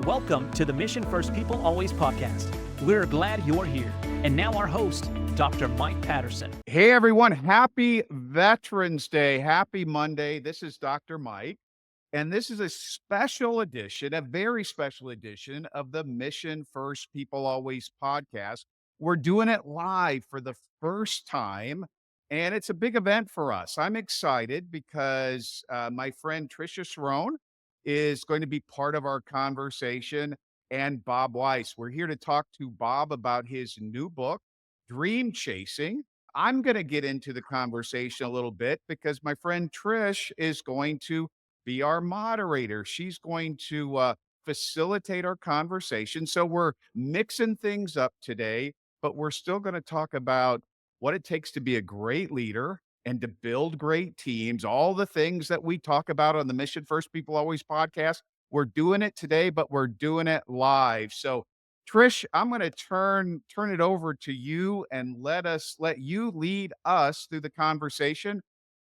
Welcome to the Mission First People Always podcast. We're glad you're here. And now our host, Dr. Mike Patterson. Hey, everyone. Happy Veterans Day. Happy Monday. This is Dr. Mike, and this is a special edition, a very special edition of the Mission First People Always podcast. We're doing it live for the first time, and it's a big event for us. I'm excited because my friend Tricia Cerrone is going to be part of our conversation, and Bob Weis. We're here to talk to Bob about his new book, Dream Chasing. I'm going to get into the conversation a little bit because my friend Trish is going to be our moderator. She's going to facilitate our conversation. So we're mixing things up today, but we're still going to talk about what it takes to be a great leader and to build great teams, all the things that we talk about on the Mission First People Always podcast. We're doing it today, but we're doing it live. So Trish, I'm going to turn it over to you and let you lead us through the conversation.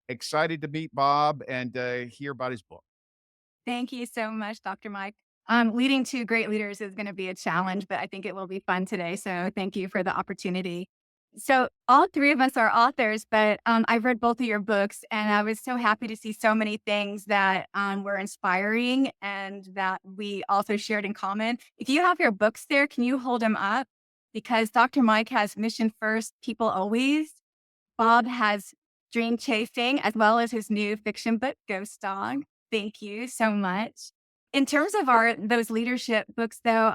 Excited to meet Bob and hear about his book. Thank you so much, Dr. Mike. Leading two great leaders is going to be a challenge, but I think it will be fun today. So thank you for the opportunity. So all three of us are authors, but I've read both of your books, and I was so happy to see so many things that were inspiring and that we also shared in common. If you have your books there, can you hold them up? Because Dr. Mike has Mission First, People Always. Bob has Dream Chasing, as well as his new fiction book, Ghost Dog. Thank you so much. In terms of those leadership books, though,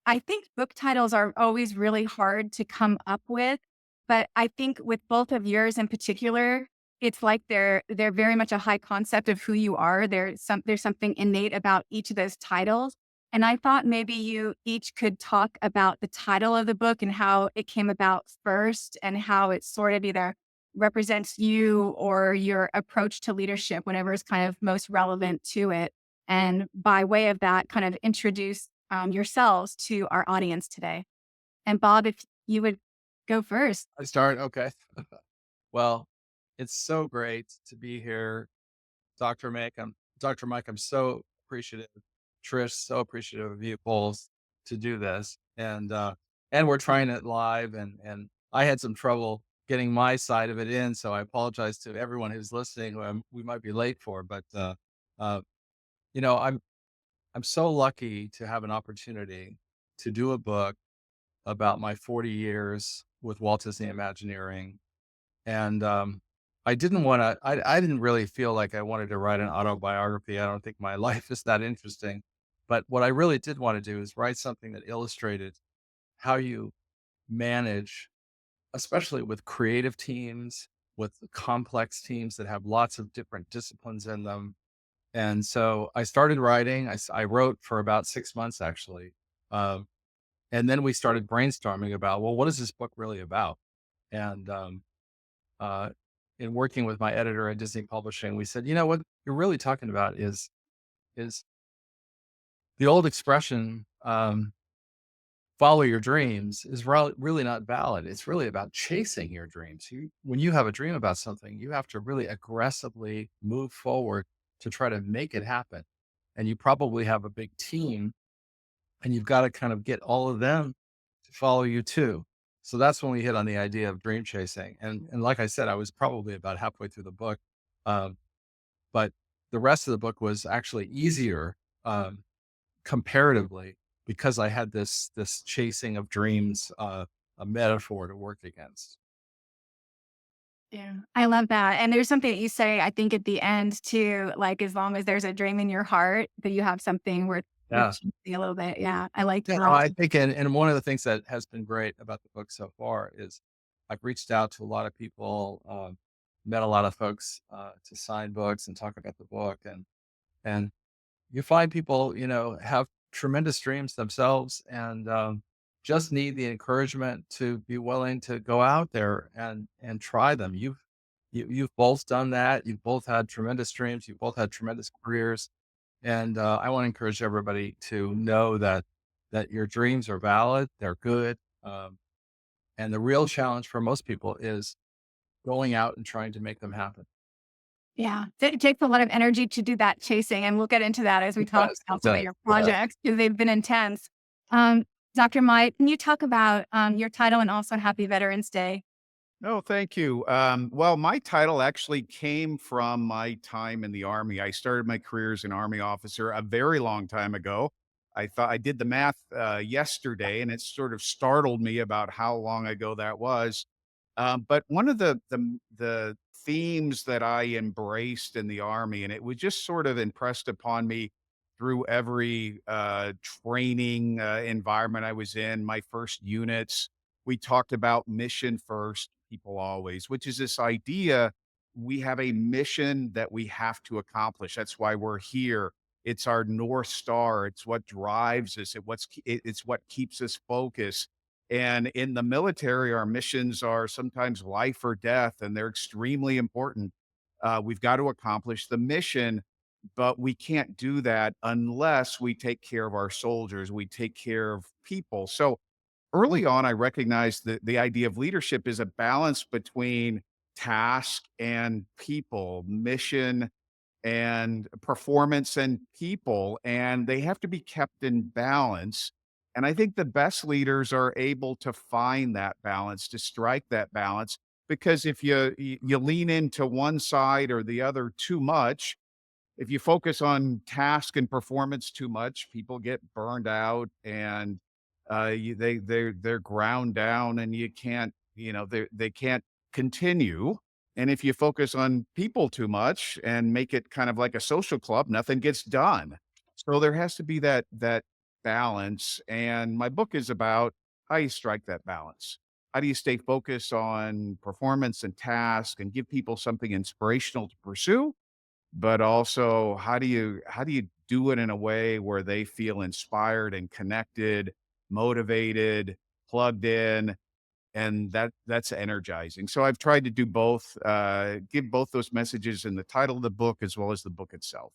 I think book titles are always really hard to come up with, but I think with both of yours in particular, it's like they're very much a high concept of who you are. There's something innate about each of those titles. And I thought maybe you each could talk about the title of the book and how it came about first and how it sort of either represents you or your approach to leadership, whenever it's kind of most relevant to it. And by way of that, kind of introduce yourselves to our audience today. And Bob, if you would go first. I start? Okay. Well, it's so great to be here, Dr. Mike. Dr. Mike, I'm so appreciative. Trish, so appreciative of you both to do this. And we're trying it live and I had some trouble getting my side of it in. So I apologize to everyone who's listening who we might be late for, but uh, you know, I'm so lucky to have an opportunity to do a book about my 40 years with Walt Disney Imagineering. And I didn't really feel like I wanted to write an autobiography. I don't think my life is that interesting. But what I really did want to do is write something that illustrated how you manage, especially with creative teams, with complex teams that have lots of different disciplines in them. And so I started writing. I wrote for about 6 months, actually. Um, and then we started brainstorming about, well, what is this book really about? And uh, in working with my editor at Disney Publishing, we said, you know, what you're really talking about is the old expression, follow your dreams is really not valid. It's really about chasing your dreams. When you have a dream about something, you have to really aggressively move forward to try to make it happen. And you probably have a big team and you've got to kind of get all of them to follow you too. So that's when we hit on the idea of dream chasing. And like I said, I was probably about halfway through the book. Um, but the rest of the book was actually easier, comparatively, because I had this chasing of dreams, a metaphor to work against. Yeah, I love that. And there's something that you say, I think at the end too, like as long as there's a dream in your heart, that you have something worth Yeah. chasing a little bit. Yeah, I like Yeah, that. no, I think, and one of the things that has been great about the book so far is I've reached out to a lot of people, met a lot of folks to sign books and talk about the book, and you find people, have tremendous dreams themselves, and just need the encouragement to be willing to go out there and try them. You've both done that. You've both had tremendous dreams. You've both had tremendous careers. And I want to encourage everybody to know that your dreams are valid, they're good. And the real challenge for most people is going out and trying to make them happen. Yeah, it takes a lot of energy to do that chasing, and we'll get into that as we It talk does. It about some of does. your Yeah. projects because they've been intense. Um, Dr. Mike, can you talk about your title and also Happy Veterans Day? No, thank you. Well, my title actually came from my time in the Army. I started my career as an Army officer a very long time ago. I thought I did the math yesterday, and it sort of startled me about how long ago that was. But one of the themes that I embraced in the Army, and it was just sort of impressed upon me through every training environment I was in, my first units, we talked about mission first, people always, which is this idea we have a mission that we have to accomplish. That's why we're here. It's our North Star. It's what drives us. It's what keeps us focused. And in the military, our missions are sometimes life or death, and they're extremely important. We've got to accomplish the mission, but we can't do that unless we take care of our soldiers. We take care of people. So early on, I recognized that the idea of leadership is a balance between task and people, mission and performance and people, and they have to be kept in balance. And I think the best leaders are able to find that balance, to strike that balance, because if you lean into one side or the other too much, if you focus on task and performance too much, people get burned out and they're ground down and you can't, they can't continue. And if you focus on people too much and make it kind of like a social club, nothing gets done. So there has to be that balance. And my book is about how you strike that balance. How do you stay focused on performance and task and give people something inspirational to pursue? But also, how do you do it in a way where they feel inspired and connected, motivated, plugged in, and that's energizing. So I've tried to do both, give both those messages in the title of the book as well as the book itself.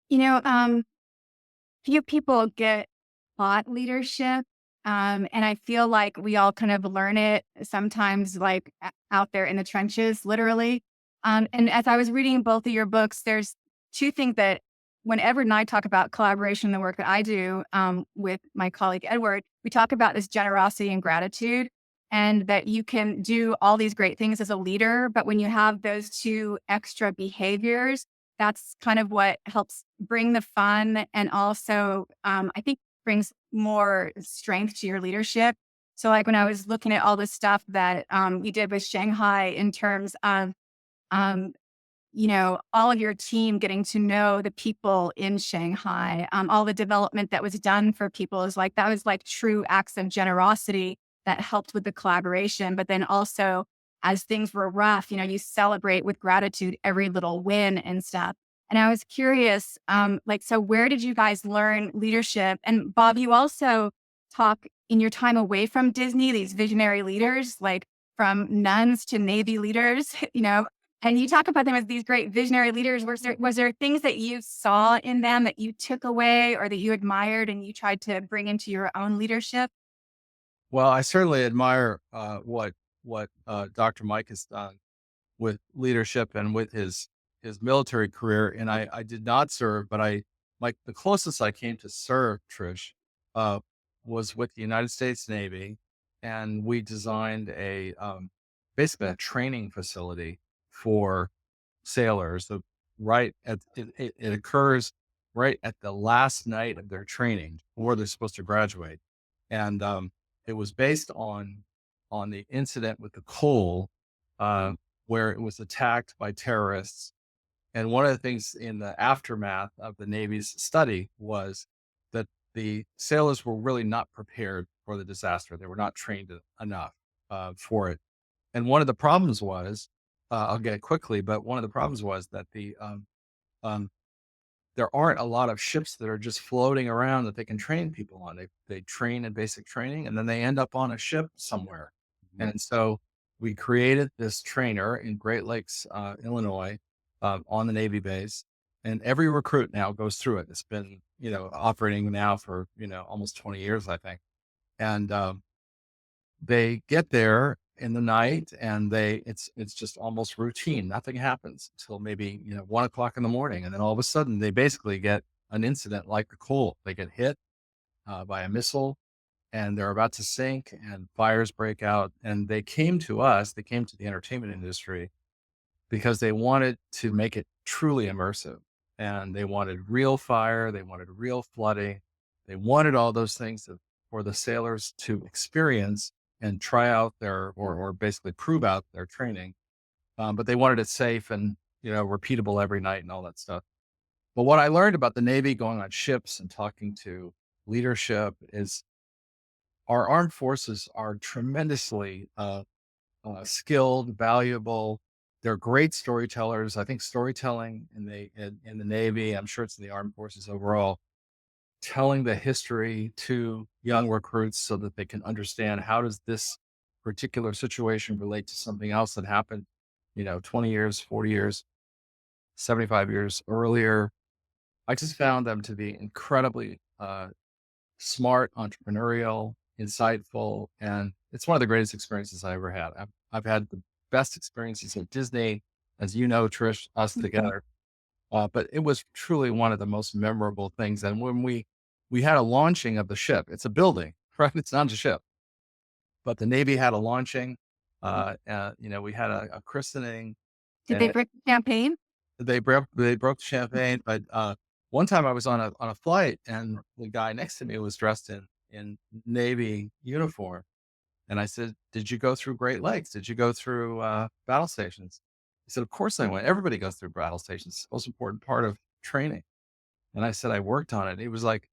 You know, few people get thought leadership. And I feel like we all kind of learn it sometimes, like out there in the trenches, literally. And as I was reading both of your books, there's two things that whenever I talk about collaboration, the work that I do with my colleague Edward, we talk about this generosity and gratitude, and that you can do all these great things as a leader. But when you have those two extra behaviors, that's kind of what helps bring the fun and also, I think, brings more strength to your leadership. So, like when I was looking at all the stuff that you did with Shanghai in terms of, um, all of your team getting to know the people in Shanghai, all the development that was done for people is like that was like true acts of generosity that helped with the collaboration. But then also, as things were rough, you celebrate with gratitude every little win and stuff. And I was curious, so where did you guys learn leadership? And Bob, you also talk in your time away from Disney, these visionary leaders, like from nuns to Navy leaders, and you talk about them as these great visionary leaders. Was there things that you saw in them that you took away or that you admired and you tried to bring into your own leadership? Well, I certainly admire what Dr. Mike has done with leadership and with his military career. And I did not serve, but the closest I came to serve, Trish, uh, was with the United States Navy, and we designed basically a training facility for sailors. So it occurs right at the last night of their training before they're supposed to graduate, and it was based on the incident with the coal, uh, where it was attacked by terrorists. And one of the things in the aftermath of the Navy's study was that the sailors were really not prepared for the disaster. They were not trained enough for it. And one of the problems was, I'll get it quickly, but one of the problems was that um, there aren't a lot of ships that are just floating around that they can train people on. They train in basic training and then they end up on a ship somewhere. Mhm. And so we created this trainer in Great Lakes, Illinois, on the Navy base, and every recruit now goes through it. It's been operating now for almost 20 years, I think. And they get there in the night, and it's just almost routine. Nothing happens until maybe 1 o'clock in the morning, and then all of a sudden they basically get an incident like the Colt. They get hit by a missile, and they're about to sink, and fires break out. And they came to us. They came to the entertainment industry because they wanted to make it truly immersive, and they wanted real fire. They wanted real flooding. They wanted all those things for the sailors to experience and try out or basically prove out their training. But they wanted it safe and, repeatable every night and all that stuff. But what I learned about the Navy going on ships and talking to leadership is our armed forces are tremendously skilled, valuable. They're great storytellers. I think storytelling in the Navy, I'm sure it's in the armed forces overall, telling the history to young recruits so that they can understand how does this particular situation relate to something else that happened, 20 years, 40 years, 75 years earlier. I just found them to be incredibly smart, entrepreneurial, insightful, and it's one of the greatest experiences I ever had. I've had the best experiences at Disney, as you know, Trish, us together. But it was truly one of the most memorable things. And when we had a launching of the ship, it's a building, right? It's not a ship, but the Navy had a launching. We had a christening. Did they break champagne? They broke the champagne, but one time I was on a flight, and the guy next to me was dressed in Navy uniform, and I said, "Did you go through Great Lakes? Did you go through battle stations?" He said, "Of course I went. Everybody goes through battle stations. It's the most important part of training." And I said, "I worked on it." He was like,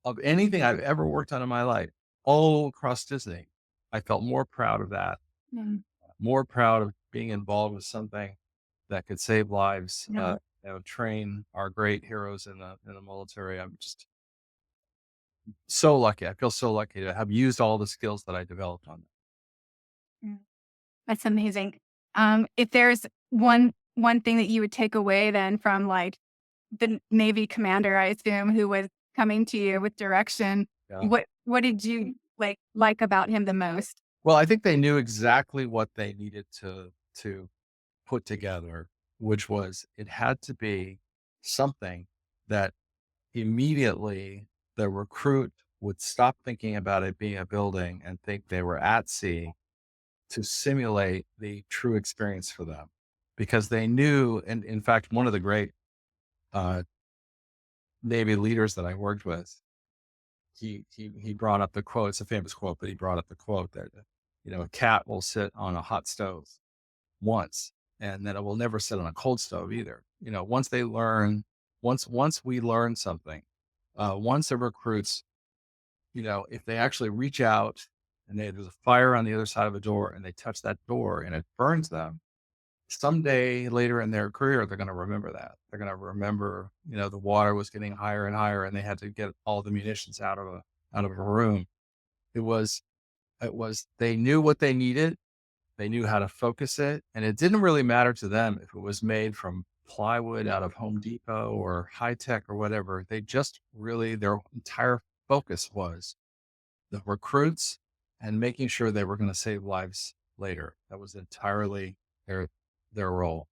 "Of anything I've ever worked on in my life, all across Disney, I felt more proud of that, Mm. more proud of being involved with something that could save lives, Yeah. train our great heroes in the military." I'm just so lucky. I feel so lucky to have used all the skills that I developed on that. Mm. That's amazing. If there's one thing that you would take away then from like the Navy commander, I assume, who was coming to you with direction, Yeah. what did you like about him the most? Well, I think they knew exactly what they needed to put together, which was it had to be something that immediately the recruit would stop thinking about it being a building and think they were at sea, to simulate the true experience for them. Because they knew, and in fact, one of the great uh, Navy leaders that I worked with, he brought up the quote. It's a famous quote, but he brought up the quote that, a cat will sit on a hot stove once, and then it will never sit on a cold stove either. Once they learn, once we learn something, once the recruits, if they actually reach out and there's a fire on the other side of a door and they touch that door and it burns them, someday later in their career, they're going to remember that. They're going to remember, the water was getting higher and higher and they had to get all the munitions out of a room. It was, they knew what they needed. They knew how to focus it. And it didn't really matter to them if it was made from plywood out of Home Depot or high tech or whatever. They just really, their entire focus was the recruits and making sure they were going to save lives later. That was entirely their role.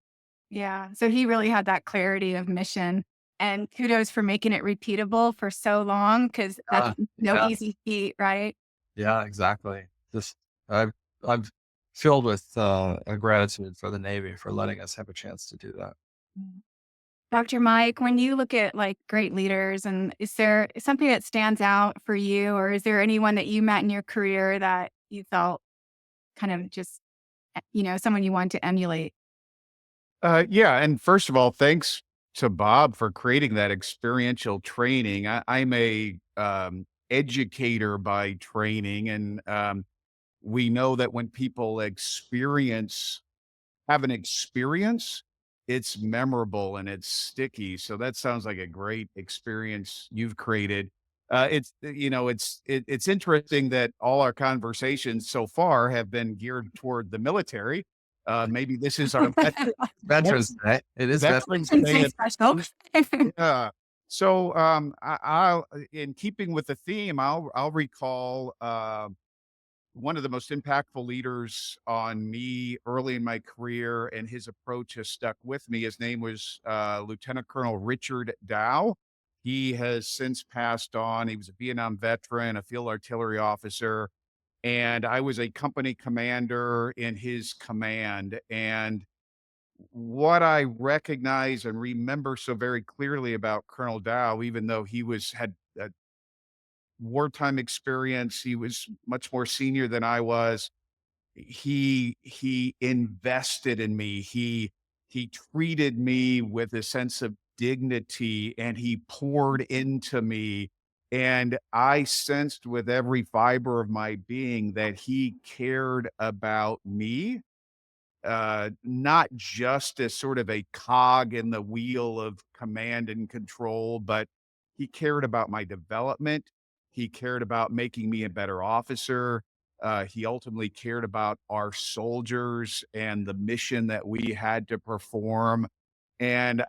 Yeah. So he really had that clarity of mission, and kudos for making it repeatable for so long, because that's no Yeah. easy feat, right? Yeah, exactly. Just I'm filled with a gratitude for the Navy for letting us have a chance to do that. Mm. Dr. Mike, when you look at like great leaders, and is there something that stands out for you, or is there anyone that you met in your career that you felt kind of just, someone you want to emulate? Yeah, and first of all, thanks to Bob for creating that experiential training. I'm a educator by training, and we know that when people have an experience, it's memorable and it's sticky. So that sounds like a great experience you've created. It's interesting that all our conversations so far have been geared toward the military. Maybe this is our Veterans Day. It is Veterans It's Day. special. Yeah. So, I'll in keeping with the theme, I'll recall one of the most impactful leaders on me early in my career, and his approach has stuck with me. His name was Lieutenant Colonel Richard Dow. He has since passed on. He was a Vietnam veteran, a field artillery officer, and I was a company commander in his command. And what I recognize and remember so very clearly about Colonel Dow, even though he had wartime experience, he was much more senior than I was. He invested in me. He treated me with a sense of dignity, and he poured into me. And I sensed with every fiber of my being that he cared about me, not just as sort of a cog in the wheel of command and control, but he cared about my development. He cared about making me a better officer. He ultimately cared about our soldiers and the mission that we had to perform. And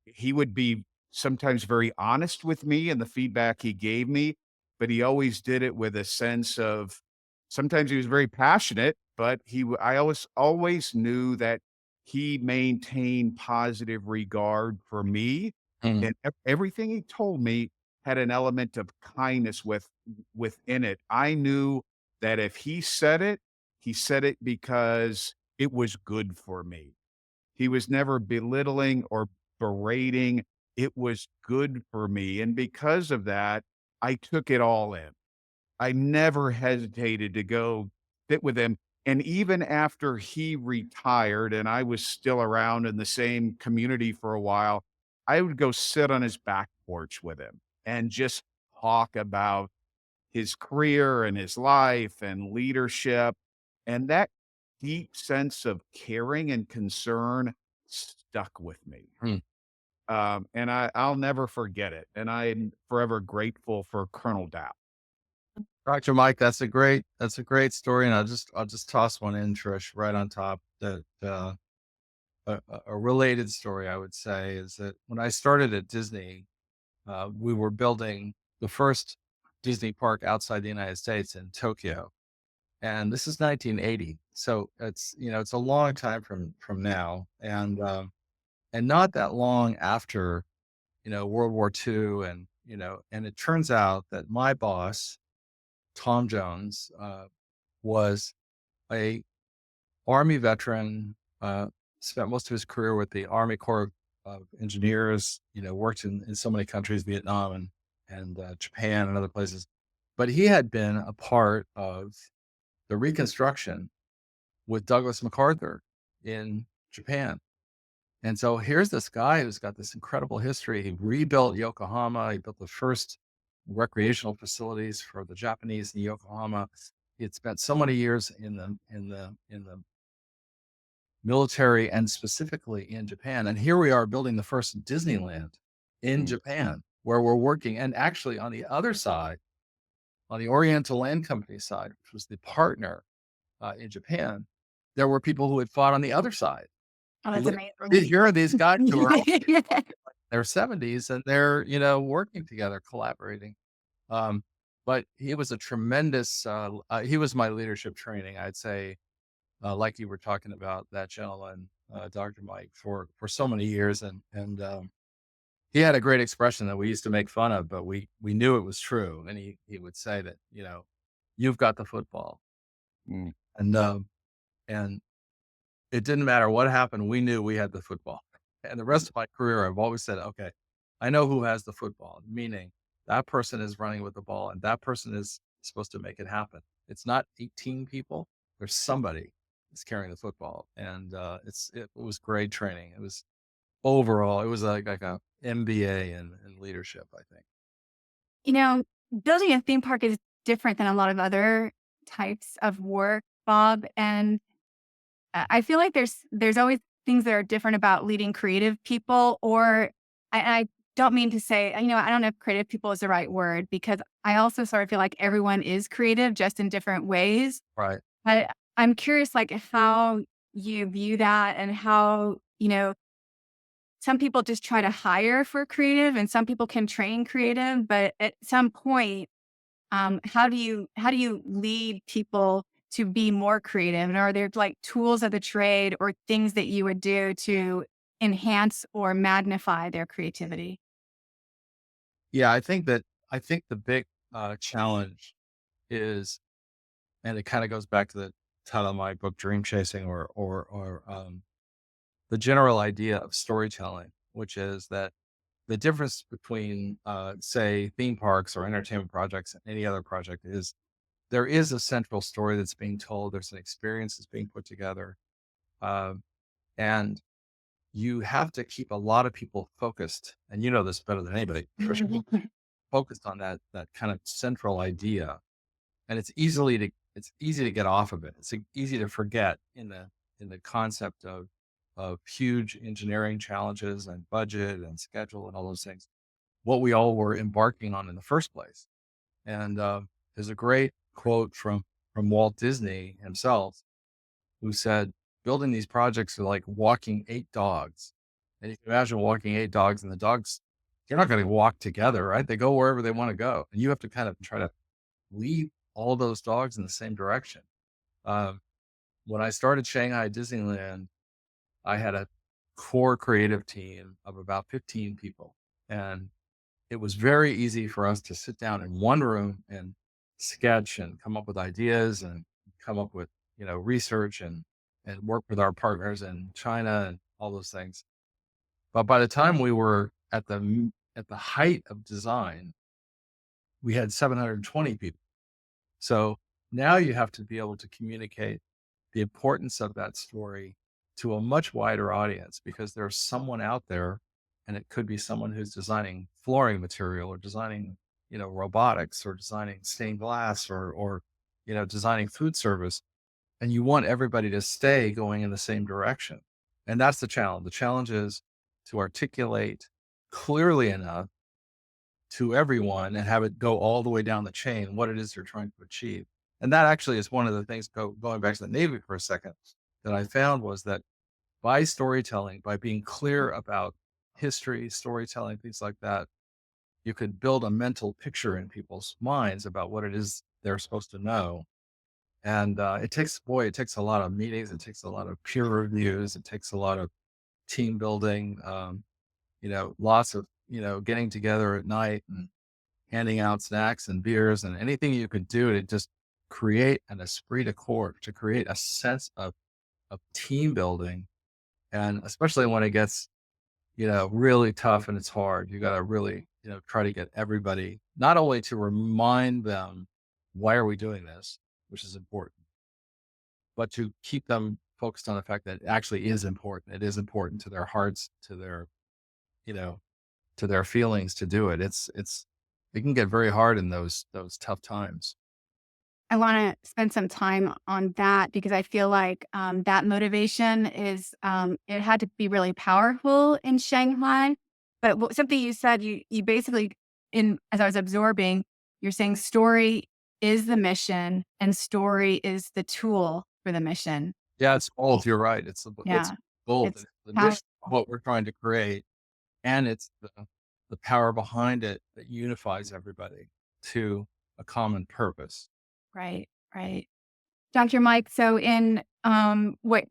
he would be sometimes very honest with me in the feedback he gave me, but he always did it with a sense of, sometimes he was very passionate, but I always knew that he maintained positive regard for me, Mm. and everything he told me had an element of kindness within it. I knew that if he said it because it was good for me. He was never belittling or berating. It was good for me, and because of that, I took it all in. I never hesitated to go sit with him, and even after he retired and I was still around in the same community for a while, I would go sit on his back porch with him and just talk about his career and his life and leadership, and that deep sense of caring and concern stuck with me. Mm. And I'll never forget it, and I'm forever grateful for Colonel Dow. Dr. Mike, that's a great story. And I'll just toss one in, Trish, right on top that, a related story I would say is that when I started at Disney, we were building the first Disney park outside the United States in Tokyo. And this is 1980. So it's a long time from now. And not that long after, World War II. And it turns out that my boss, Tom Jones, was a Army veteran, spent most of his career with the Army Corps of Engineers, worked in so many countries, Vietnam and Japan and other places. But he had been a part of the Reconstruction with Douglas MacArthur in Japan. And so here's this guy who's got this incredible history. He rebuilt Yokohama. He built the first recreational facilities for the Japanese in Yokohama. He had spent so many years in the military and specifically in Japan. And here we are building the first Disneyland in Japan, where we're working. And actually on the other side, on the Oriental Land Company side, which was the partner in Japan, there were people who had fought on the other side. Oh, that's Li- amazing. Here are these guys who are Yeah. their 70s and they're, working together, collaborating. Um, but he was a tremendous, he was my leadership training, I'd say, like you were talking about that gentleman, Dr. Mike, for so many years. And he had a great expression that we used to make fun of, but we knew it was true. And he would say that, you've got the football. Mm. And it didn't matter what happened. We knew we had the football. And the rest of my career, I've always said, okay, I know who has the football, meaning that person is running with the ball and that person is supposed to make it happen. It's not 18 people. There's somebody that's carrying the football. And it was great training. It was overall, it was like a MBA in leadership, I think. You know, building a theme park is different than a lot of other types of work, Bob. And I feel like there's always things that are different about leading creative people, or I don't mean to say, I don't know if creative people is the right word, because I also sort of feel like everyone is creative just in different ways. Right. But I'm curious, like, how you view that and how, some people just try to hire for creative and some people can train creative, but at some point, How do you lead people to be more creative? And are there like tools of the trade or things that you would do to enhance or magnify their creativity? Yeah, I think the big challenge is, and it kind of goes back to the title of my book, Dream Chasing, or the general idea of storytelling, which is that the difference between, say, theme parks or entertainment projects and any other project is there is a central story that's being told. There's an experience that's being put together, um, and you have to keep a lot of people focused. And you know this better than anybody. Tricia, focused on that kind of central idea, and it's easy to get off of it. It's easy to forget in the concept of huge engineering challenges and budget and schedule and all those things, what we all were embarking on in the first place. And there's a great quote from Walt Disney himself, who said, "Building these projects are like walking eight dogs." And you can imagine walking eight dogs, and the dogs, they're not going to walk together, right? They go wherever they want to go, and you have to kind of try to lead all those dogs in the same direction. Um, when I started Shanghai Disneyland, I had a core creative team of about 15 people. And it was very easy for us to sit down in one room and sketch and come up with ideas and come up with, research and work with our partners in China and all those things. But by the time we were at the height of design, we had 720 people. So now you have to be able to communicate the importance of that story to a much wider audience, because there's someone out there, and it could be someone who's designing flooring material or designing, robotics or designing stained glass or, designing food service. And you want everybody to stay going in the same direction. And that's the challenge. The challenge is to articulate clearly enough to everyone and have it go all the way down the chain what it is you're trying to achieve. And that actually is one of the things, going back to the Navy for a second, that I found was that by storytelling, by being clear about history, storytelling, things like that, you could build a mental picture in people's minds about what it is they're supposed to know. And it takes a lot of meetings, it takes a lot of peer reviews, it takes a lot of team building, lots of, getting together at night and handing out snacks and beers and anything you could do to just create an esprit de corps, to create a sense of team building. And especially when it gets, really tough and it's hard, you got to really, try to get everybody, not only to remind them, why are we doing this, which is important, but to keep them focused on the fact that it actually is important. It is important to their hearts, to their, you know, to their feelings to do it. It can get very hard in those tough times. I want to spend some time on that because I feel like that motivation it had to be really powerful in Shanghai. But something you said, you basically, in as I was absorbing, you're saying story is the mission and story is the tool for the mission. Yeah, it's both. You're right. It's Yeah, both. it's It's the mission of powerful. what we're trying to create, and it's the power behind it that unifies everybody to a common purpose. Right, right. Dr. Mike, so in what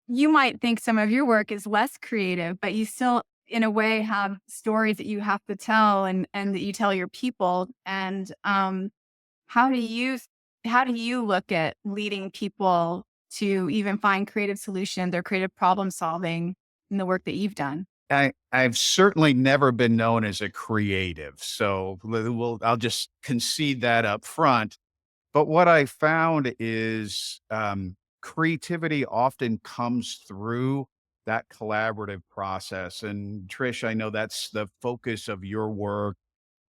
you might think some of your work is less creative, but you still, in a way, have stories that you have to tell and that you tell your people. And how do you how do you look at leading people to even find creative solutions or creative problem solving in the work that you've done? I've certainly never been known as a creative, so I'll just concede that up front. But what I found is creativity often comes through that collaborative process. And Trish, I know that's the focus of your work.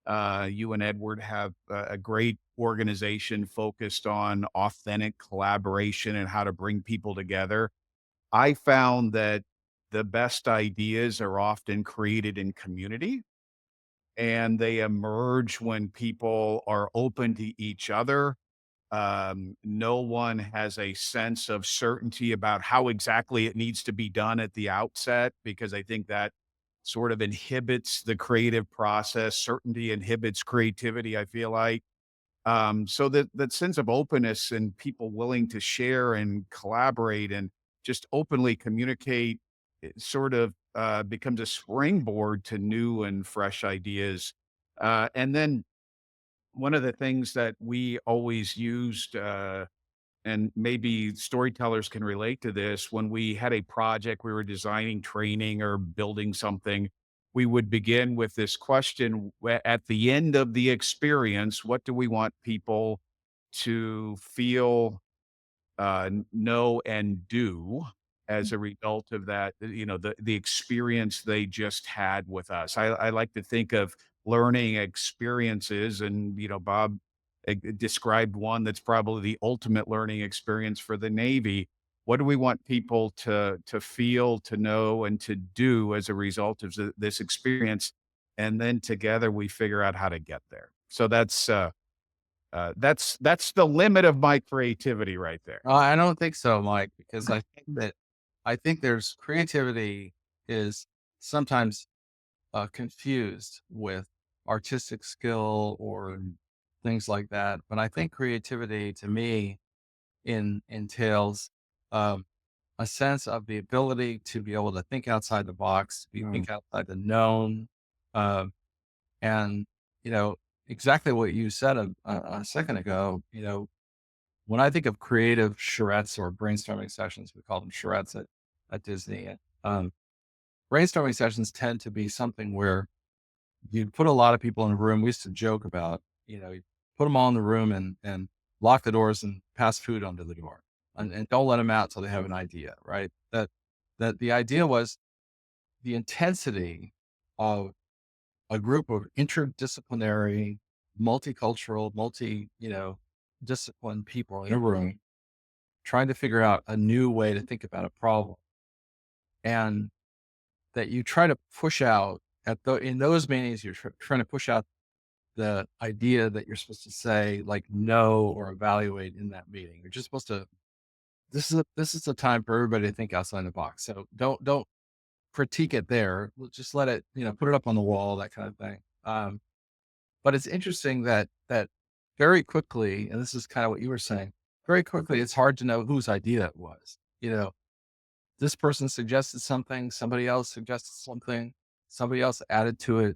You and Edward have a great organization focused on authentic collaboration and how to bring people together. I found that the best ideas are often created in community, and they emerge when people are open to each other. No one has a sense of certainty about how exactly it needs to be done at the outset, because I think that sort of inhibits the creative process. Certainty inhibits creativity, I feel like. So that sense of openness and people willing to share and collaborate and just openly communicate, it sort of becomes a springboard to new and fresh ideas. And then one of the things that we always used, and maybe storytellers can relate to this, when we had a project, we were designing training or building something, we would begin with this question: at the end of the experience, what do we want people to feel, know and do as a result of that, the experience they just had with us. I like to think of learning experiences, and, Bob described one that's probably the ultimate learning experience for the Navy. What do we want people to feel, to know, and to do as a result of this experience? And then together we figure out how to get there. So that's the limit of my creativity right there. I don't think so, Mike, because I think there's creativity is sometimes confused with artistic skill or things like that. But I think creativity to me entails um, a sense of the ability to be able to think outside the box, think outside the known, um, and exactly what you said a second ago. When I think of creative charrettes or brainstorming sessions, we call them charrettes at Disney. Um, Brainstorming sessions tend to be something where you put a lot of people in a room. We used to joke about, you put them all in the room and lock the doors and pass food under the door, and don't let them out till they have an idea, right? That the idea was the intensity of a group of interdisciplinary, multicultural, disciplined people in a room trying to figure out a new way to think about a problem, and that you try to push out in those meetings, you're trying to push out the idea that you're supposed to say, like, know or evaluate in that meeting. You're just supposed to. This is a time for everybody to think outside the box. So don't critique it there. Just let it, put it up on the wall, that kind of thing. But it's interesting that very quickly, and this is kind of what you were saying, very quickly, it's hard to know whose idea it was. This person suggested something, somebody else suggested something, somebody else added to it.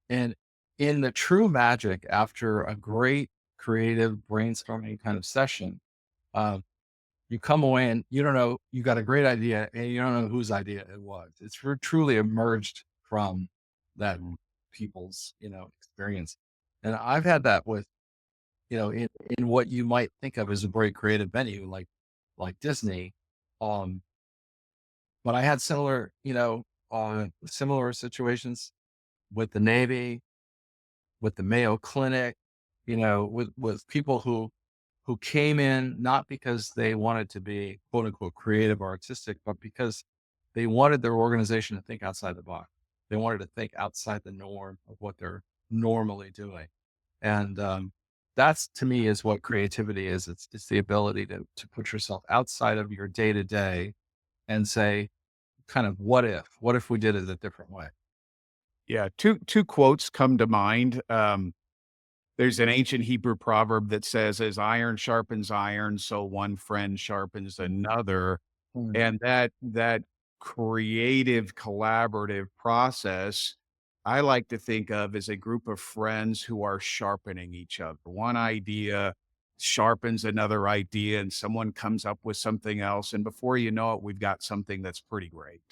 And in the true magic, after a great creative brainstorming kind of session, um, you come away and you don't know, you got a great idea and you don't know whose idea it was. It's truly emerged from that people's, experience. And I've had that with, in what you might think of as a very creative venue, like Disney. Um, but I had similar situations with the Navy, with the Mayo Clinic, with people who came in not because they wanted to be quote unquote creative or artistic, but because they wanted their organization to think outside the box. They wanted to think outside the norm of what they're normally doing. And that's, to me, is what creativity is. It's the ability to put yourself outside of your day to day and say, kind of, what if we did it a different way? Yeah, two quotes come to mind. There's an ancient Hebrew proverb that says, "As iron sharpens iron, so one friend sharpens another." Mm. And that creative, collaborative process, I like to think of as a group of friends who are sharpening each other. One idea sharpens another idea, and someone comes up with something else, and before you know it, we've got something that's pretty great.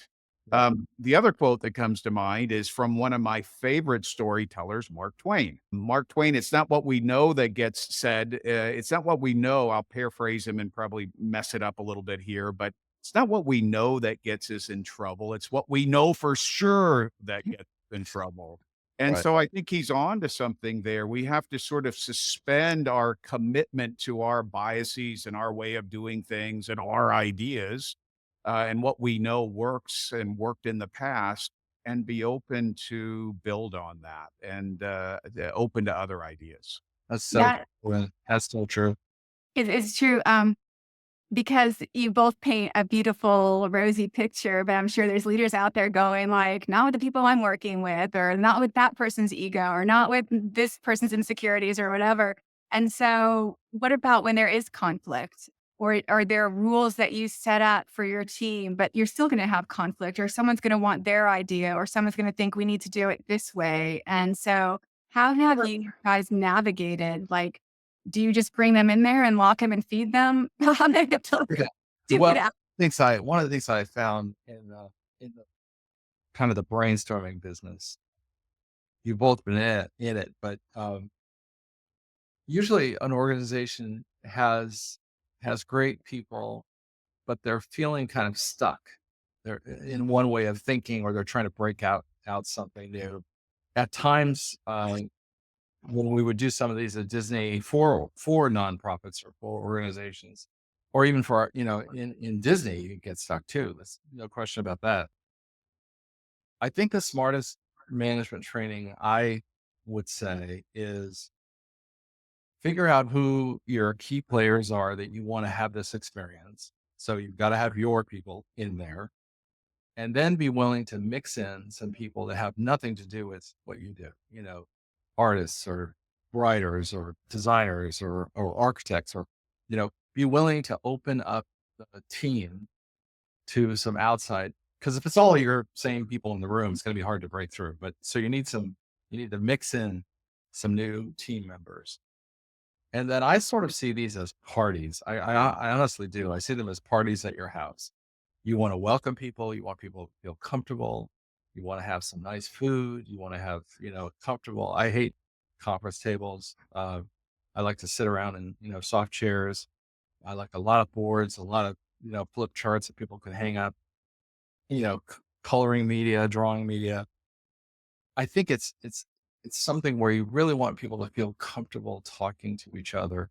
The other quote that comes to mind is from one of my favorite storytellers, Mark Twain. Mark Twain, it's not what we know that gets said. It's not what we know. I'll paraphrase him and probably mess it up a little bit here, but it's not what we know that gets us in trouble. It's what we know for sure that gets us in trouble. And Right. so I think he's on to something there. We have to sort of suspend our commitment to our biases and our way of doing things and our ideas, and what we know works and worked in the past, and be open to build on that, and open to other ideas. That's so Yeah, true. That's so true. it's true. Because you both paint a beautiful, rosy picture, but I'm sure there's leaders out there going like, not with the people I'm working with, or not with that person's ego, or not with this person's insecurities or whatever. And so what about when there is conflict? Or are there rules that you set up for your team, but you're still going to have conflict, or someone's going to want their idea, or someone's going to think we need to do it this way? And so, how have you guys navigated? Like, do you just bring them in there and lock them and feed them? How do you Okay. do it Well, out? one of the things I found in the kind of the brainstorming business, you've both been in it, but usually an organization has great people, but they're feeling kind of stuck. They're in one way of thinking, or they're trying to break out something new. At times, when we would do some of these at Disney for nonprofits or for organizations, or even for in Disney, you get stuck too. There's no question about that. I think the smartest management training I would say is figure out who your key players are that you want to have this experience. So you've got to have your people in there, and then be willing to mix in some people that have nothing to do with what you do, artists or writers or designers or architects, or, be willing to open up the team to some outside. Because if it's all your same people in the room, it's going to be hard to break through. But so you need to mix in some new team members. And then I sort of see these as parties. I honestly do. I see them as parties at your house. You want to welcome people. You want people to feel comfortable. You want to have some nice food. You want to have, comfortable. I hate conference tables. I like to sit around in, soft chairs. I like a lot of boards, a lot of, flip charts that people can hang up, coloring media, drawing media. I think it's something where you really want people to feel comfortable talking to each other.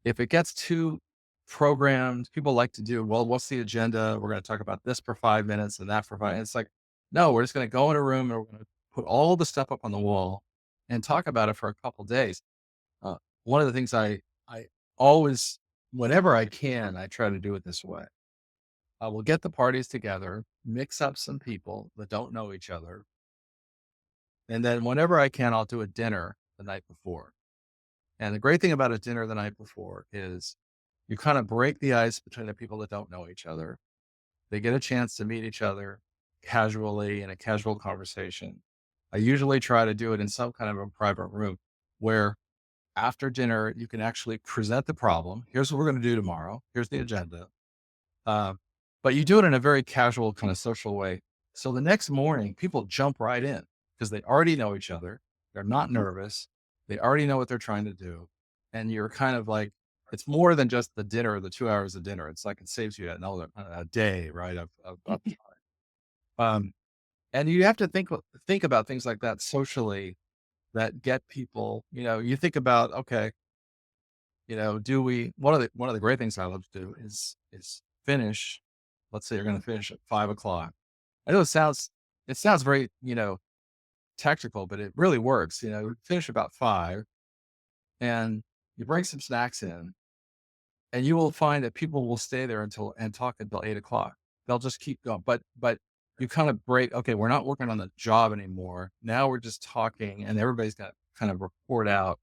If it gets too programmed, people like to do, well, what's the agenda? We're going to talk about this for 5 minutes and that for 5. It's like, no, we're just going to go in a room and we're going to put all the stuff up on the wall and talk about it for a couple days. One of the things I always, whenever I can, I try to do it this way. I will get the parties together, mix up some people that don't know each other. And then whenever I can, I'll do a dinner the night before. And the great thing about a dinner the night before is you kind of break the ice between the people that don't know each other. They get a chance to meet each other casually in a casual conversation. I usually try to do it in some kind of a private room where after dinner, you can actually present the problem. Here's what we're going to do tomorrow. Here's the agenda. But you do it in a very casual kind of social way. So the next morning, people jump right in because they already know each other. They're not nervous. They already know what they're trying to do. And you're kind of like, it's more than just the dinner, the 2 hours of dinner. It's like, it saves you another a day, right? Of time. And you have to think about things like that socially that get people, you think about, okay, one of the great things I love to do is finish. Let's say you're going to finish at 5 o'clock. I know it sounds very, technical, but it really works. Finish about 5 and you bring some snacks in, and you will find that people will stay there and talk until 8 o'clock. They'll just keep going. But you kind of break, okay, we're not working on the job anymore. Now we're just talking and everybody's got to kind of report out,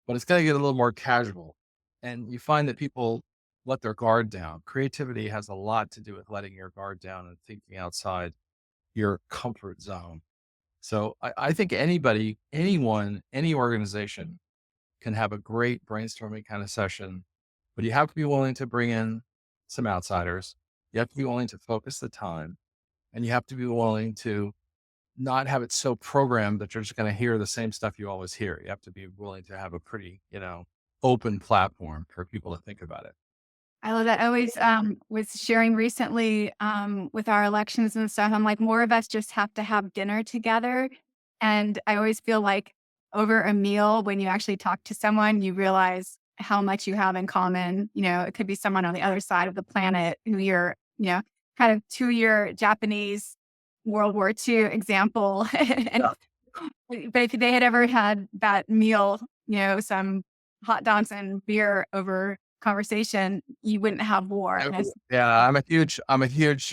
but it's going to get a little more casual. And you find that people let their guard down. Creativity has a lot to do with letting your guard down and thinking outside your comfort zone. So I think anyone, any organization can have a great brainstorming kind of session, but you have to be willing to bring in some outsiders. You have to be willing to focus the time, and you have to be willing to not have it so programmed that you're just going to hear the same stuff you always hear. You have to be willing to have a pretty, open platform for people to think about it. I love that. I always was sharing recently with our elections and stuff. I'm like, more of us just have to have dinner together. And I always feel like over a meal, when you actually talk to someone, you realize how much you have in common. It could be someone on the other side of the planet who you're, kind of to your Japanese World War II example. And but if they had ever had that meal, some hot dogs and beer over conversation, you wouldn't have war. And Yeah, I'm a huge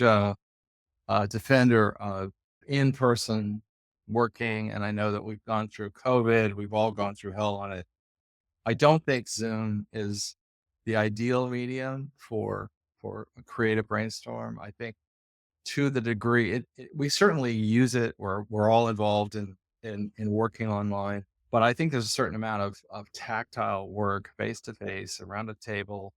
defender of in-person working, and I know that we've gone through COVID. We've all gone through hell on it. I don't think Zoom is the ideal medium for a creative brainstorm. I think to the degree we certainly use it, we're all involved in working online, but I think there's a certain amount of tactile work face to face around a table,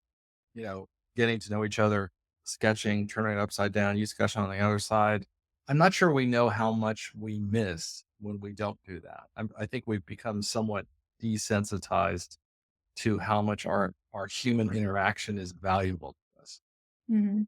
getting to know each other, sketching, turning it upside down, you sketching on the other side. I'm not sure we know how much we miss when we don't do that. I think we've become somewhat desensitized to how much our human interaction is valuable to us. Mhm.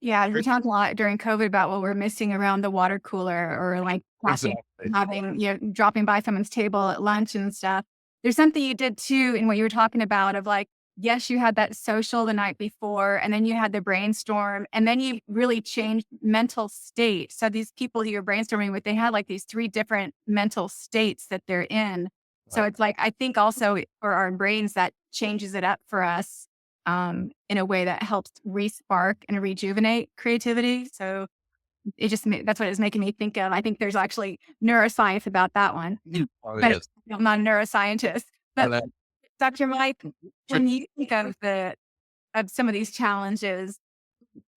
Yeah, we talked a lot during COVID about what we're missing around the water cooler or like passing, Exactly. having, dropping by someone's table at lunch and stuff. There's something you did too in what you were talking about of like, yes, you had that social the night before, and then you had the brainstorm, and then you really changed mental state. So these people who you're brainstorming with, they had like these three different mental states that they're in. So Right. it's like, I think also for our brains, that changes it up for us in a way that helps re-spark and rejuvenate creativity. So that's what it's making me think of. I think there's actually neuroscience about that one, Oh, it but is. I'm not a neuroscientist. And But that, Dr. Mike, Tr- when you think of some of these challenges,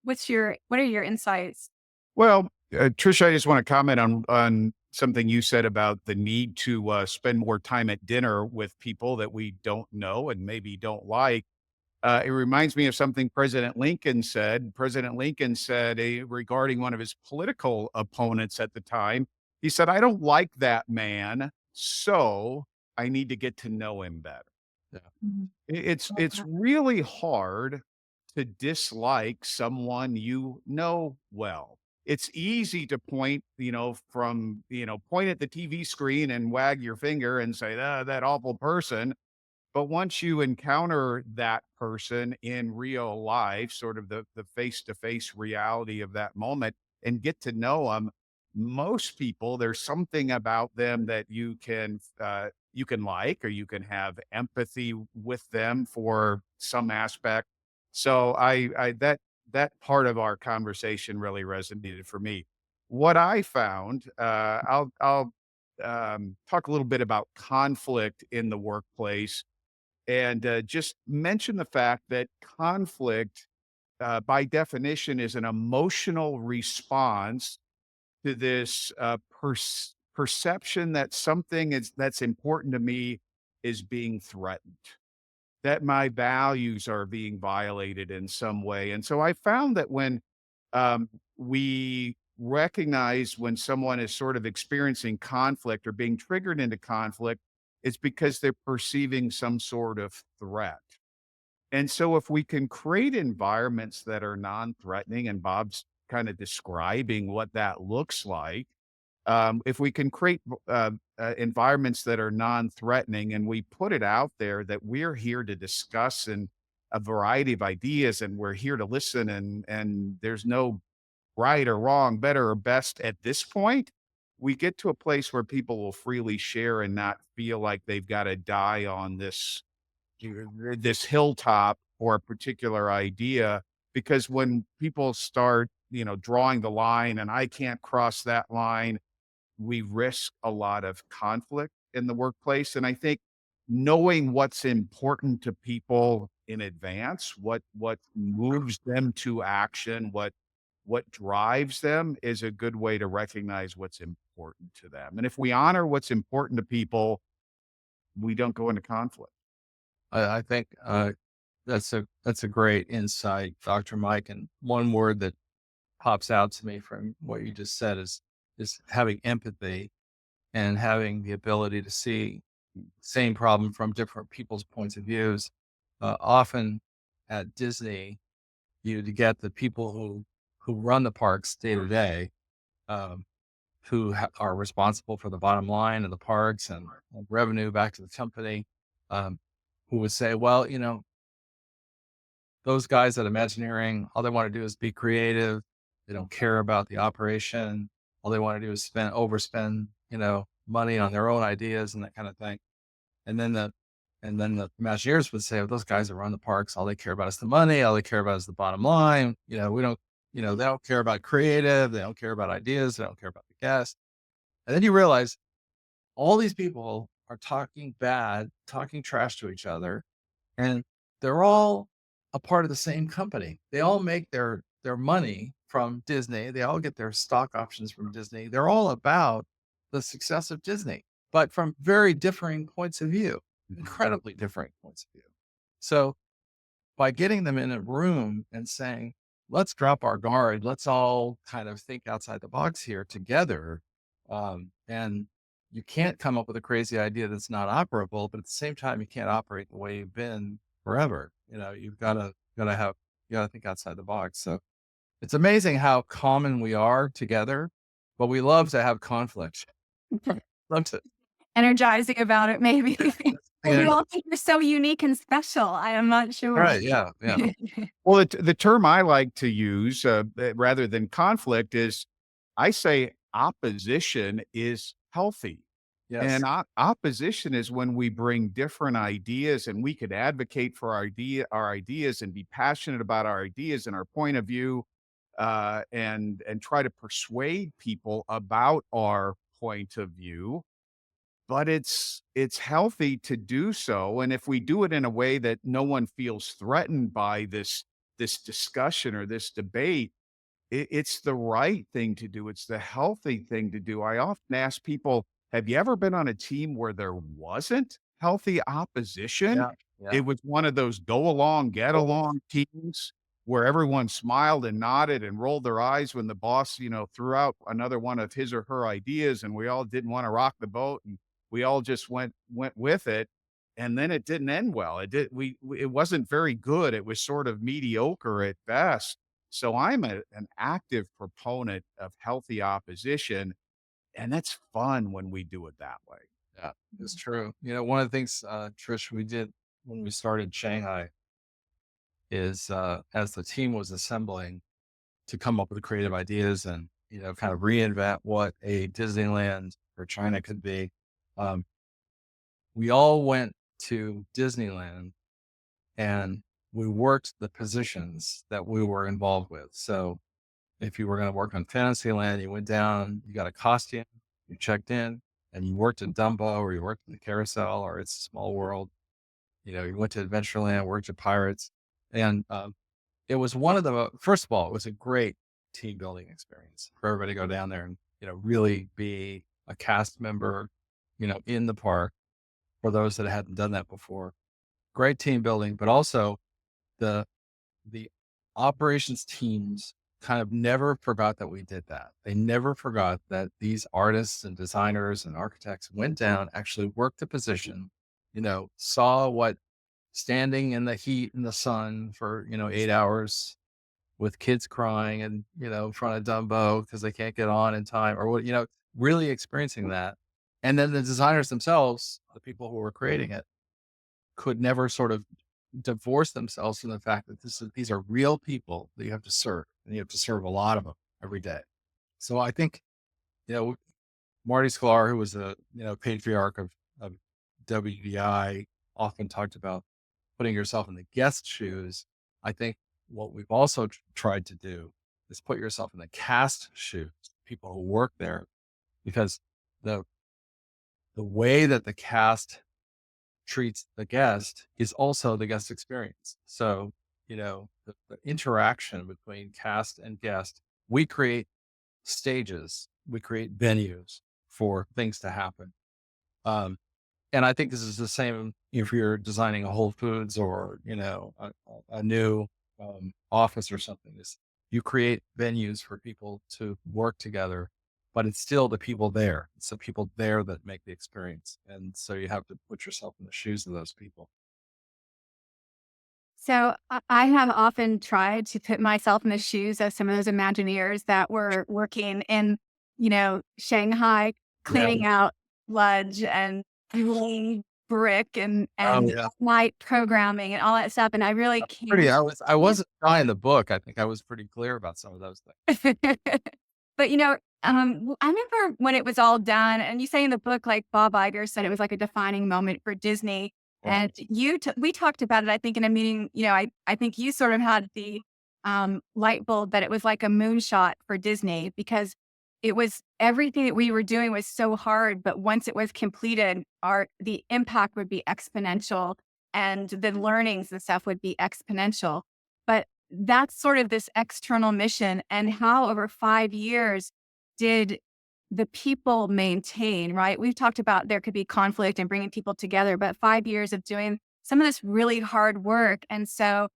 what are your insights? Well, Tricia, I just want to comment on something you said about the need to spend more time at dinner with people that we don't know and maybe don't like. It reminds me of something President Lincoln said. President Lincoln said regarding one of his political opponents at the time, he said, "I don't like that man, so I need to get to know him better." yeah. Mhm. It's really hard to dislike someone you know well. It's easy to point, point at the TV screen and wag your finger and say, "Ah, that awful person." But once you encounter that person in real life, sort of the face-to-face reality of that moment and get to know them, most people, there's something about them that you can like, or you can have empathy with them for some aspect. So I that part of our conversation really resonated for me. What I found, I'll talk a little bit about conflict in the workplace and just mention the fact that conflict, by definition, is an emotional response to this perception that something that's important to me is being threatened, that my values are being violated in some way. And so I found that when we recognize when someone is sort of experiencing conflict or being triggered into conflict, it's because they're perceiving some sort of threat. And so if we can create environments that are non-threatening, and Bob's kind of describing what that looks like, if we can create environments that are non-threatening and we put it out there that we're here to discuss and a variety of ideas and we're here to listen and there's no right or wrong, better or best at this point, we get to a place where people will freely share and not feel like they've got to die on this hilltop or a particular idea. Because when people start, drawing the line and I can't cross that line, we risk a lot of conflict in the workplace. And I think knowing what's important to people in advance, what moves them to action, what drives them is a good way to recognize what's important to them. And if we honor what's important to people, we don't go into conflict. I think that's a great insight, Dr. Mike. And one word that pops out to me from what you just said is having empathy and having the ability to see the same problem from different people's points of views. Often at Disney, you get the people who run the parks day to day, um, are responsible for the bottom line of the parks and revenue back to the company, um, who would say, well, those guys at Imagineering, all they want to do is be creative. They don't care about the operation. All they want to do is overspend, money on their own ideas and that kind of thing. And then the Imagineers would say, well, those guys that run the parks, all they care about is the money. All they care about is the bottom line. We don't, they don't care about creative. They don't care about ideas. They don't care about the guests. And then you realize all these people are talking talking trash to each other, and they're all a part of the same company. They all make their money from Disney. They all get their stock options from Disney. They're all about the success of Disney, but from very differing points of view, incredibly differing points of view. So by getting them in a room and saying, let's drop our guard, let's all kind of think outside the box here together. And you can't come up with a crazy idea that's not operable, but at the same time, you can't operate the way you've been forever. You've you gotta think outside the box. So it's amazing how common we are together, but we love to have conflict. Love to. Energizing about it, maybe. Or we Yeah. all think we're so unique and special. I am not sure. Right. Yeah. Yeah. Well, the term I like to use rather than conflict is I say opposition is healthy. Yes. And opposition is when we bring different ideas and we could advocate for our ideas and be passionate about our ideas and our point of view, and try to persuade people about our point of view. But it's healthy to do so, and if we do it in a way that no one feels threatened by this discussion or this debate, it's the right thing to do. It's the healthy thing to do. I often ask people, have you ever been on a team where there wasn't healthy opposition? Yeah. Yeah. It was one of those go along, get along teams where everyone smiled and nodded and rolled their eyes when the boss, threw out another one of his or her ideas and we all didn't want to rock the boat and we all just went with it. And then it didn't end well. It wasn't very good. It was sort of mediocre at best. So I'm an active proponent of healthy opposition, and that's fun when we do it that way. Yeah, it's true. One of the things, Trish, we did when we started Shanghai is as the team was assembling to come up with creative ideas and, kind of reinvent what a Disneyland for China could be. Um, we all went to Disneyland and we worked the positions that we were involved with. So if you were going to work on Fantasyland, you went down, you got a costume, you checked in, and you worked in Dumbo or you worked in the carousel or It's a Small World. You went to Adventureland, worked at Pirates. And it was first of all, it was a great team building experience for everybody to go down there and, really be a cast member, in the park for those that hadn't done that before. Great team building, but also the operations teams kind of never forgot that we did that. They never forgot that these artists and designers and architects went down, actually worked the position, saw what standing in the heat and the sun for, 8 hours with kids crying and, in front of Dumbo because they can't get on in time or what, really experiencing that. And then the designers themselves, the people who were creating it, could never sort of divorce themselves from the fact that these are real people that you have to serve, and you have to serve a lot of them every day. So I think, Marty Sklar, who was a patriarch of WDI, often talked about putting yourself in the guest shoes. I think what we've also tried to do is put yourself in the cast shoes, people who work there, because the way that the cast treats the guest is also the guest experience. So, the interaction between cast and guest, we create stages, we create venues for things to happen. And I think this is the same if you're designing a Whole Foods or, a new office or something. Is you create venues for people to work together, but it's still the people there. It's the people there that make the experience. And so you have to put yourself in the shoes of those people. So I have often tried to put myself in the shoes of some of those Imagineers that were working in, Shanghai, cleaning out sludge and laying brick and Yeah. night programming and all that stuff. And I really can't. I wasn't trying the book. I think I was pretty clear about some of those things. But I remember when it was all done, and you say in the book, like Bob Iger said, it was like a defining moment for Disney. Yeah. And we talked about it, I think, in a meeting. I think you sort of had the light bulb that it was like a moonshot for Disney because it was everything that we were doing was so hard, but once it was completed, the impact would be exponential and the learnings and stuff would be exponential. But that's sort of this external mission, and how over 5 years did the people maintain, right? We've talked about there could be conflict and bringing people together, but 5 years of doing some of this really hard work. And so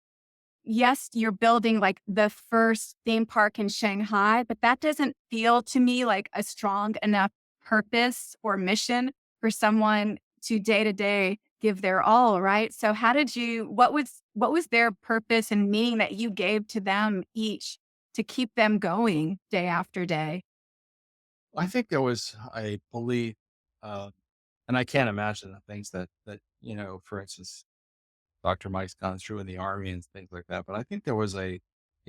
yes, you're building like the first theme park in Shanghai, but that doesn't feel to me like a strong enough purpose or mission for someone to day give their all, right? So how did you what was their purpose and meaning that you gave to them each to keep them going day after day? I think there was a belief, uh, and I can't imagine the things that for instance, Dr. Mike's gone through in the army and things like that. But I think there was a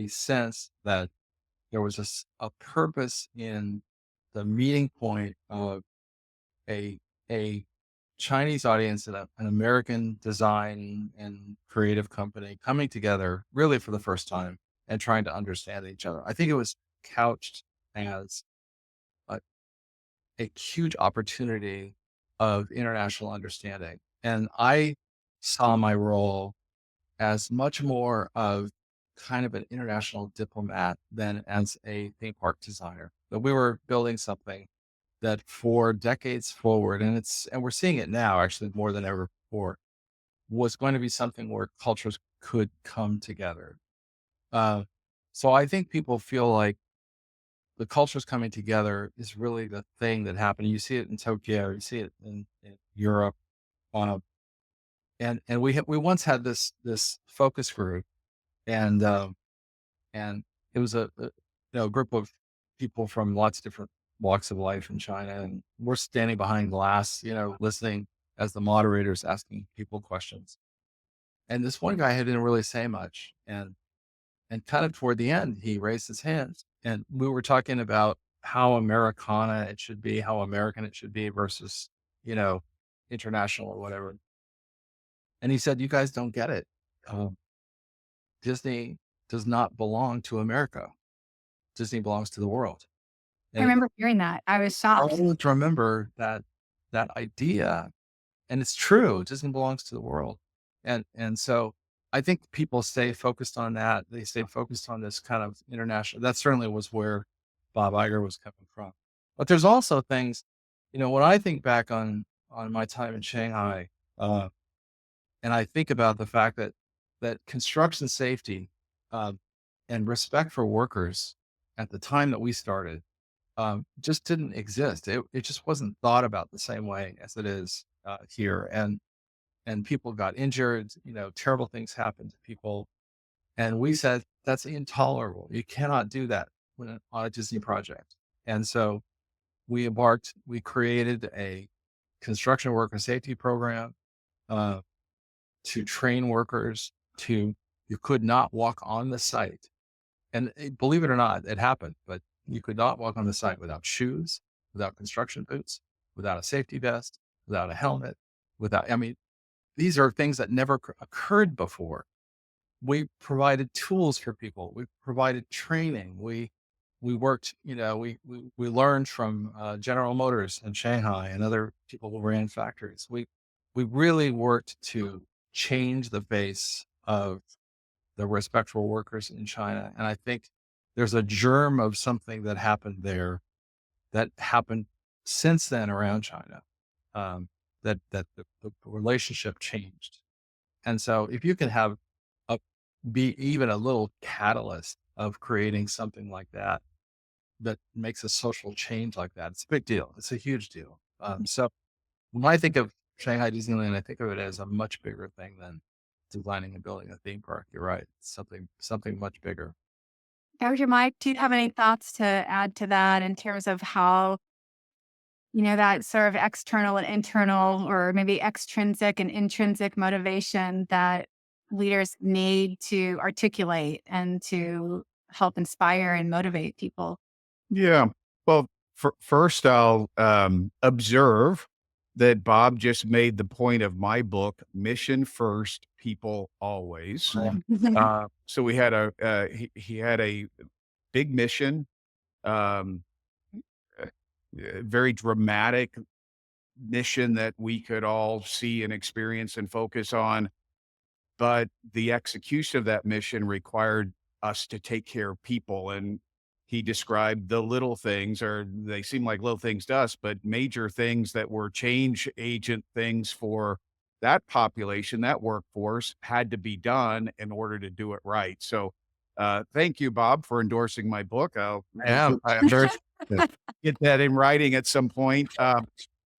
sense that there was a purpose in the meeting point of a a Chinese audience and an American design and creative company coming together really for the first time and trying to understand each other. I think it was couched as a, a huge opportunity of international understanding. And I saw my role as much more of kind of an international diplomat than as a theme park designer. But we were building something that for decades forward, and we're seeing it now actually more than ever before, was going to be something where cultures could come together. Uh, so I think people feel like the cultures coming together is really the thing that happened. You see it in Tokyo, you see it in Europe, uh, and we once had this focus group, and and it was a group of people from lots of different walks of life in China, and we're standing behind glass, listening as the moderators asking people questions. And this one guy didn't really say much, and kind of toward the end, he raised his hand, and we were talking about how Americana it should be, how American it should be versus you know international or whatever. And he said, "You guys don't get it. Um, Disney does not belong to America. Disney belongs to the world." I And remember hearing that. I was I shocked. always remember that idea, and it's true. Disney belongs to the world, and so I think people stay focused on that. They stay focused on this kind of international. That certainly was where Bob Iger was coming from. But there's also things, when I think back on my time in Shanghai, uh, and I think about the fact that construction safety um, and respect for workers at the time that we started just didn't exist. It just wasn't thought about the same way as it is here, and people got injured. Terrible things happened to people, and we said that's intolerable. You cannot do that on a Disney project. And so we created a construction worker safety program uh, to train workers to you could not walk on the site. And believe it or not, it happened, but you could not walk on the site without shoes, without construction boots, without a safety vest, without a helmet, I mean, these are things that never occurred before. We provided tools for people. We provided training. We worked, we learned from General Motors in Shanghai and other people who ran factories. We really worked to change the face of the respectful workers in China. And I think there's a germ of something that happened there that happened since then around China. That the relationship changed. And so if you can have a be even a little catalyst of creating something like that that makes a social change like that, it's a big deal. It's a huge deal. So when I think of Shanghai Disneyland, I think of it as a much bigger thing than designing and building a theme park. You're right. It's something much bigger. Dr. Mike, do you have any thoughts to add to that in terms of how, that sort of external and internal, or maybe extrinsic and intrinsic motivation that leaders need to articulate and to help inspire and motivate people? Yeah. Well, first, I'll observe that Bob just made the point of my book, Mission First, People Always. So we had he had a big mission. Um, very dramatic mission that we could all see and experience and focus on. But the execution of that mission required us to take care of people. And he described the little things, or they seem like little things to us, but major things that were change agent things for that population, that workforce had to be done in order to do it right. So, thank you, Bob, for endorsing my book. I'll I'm very get that in writing at some point.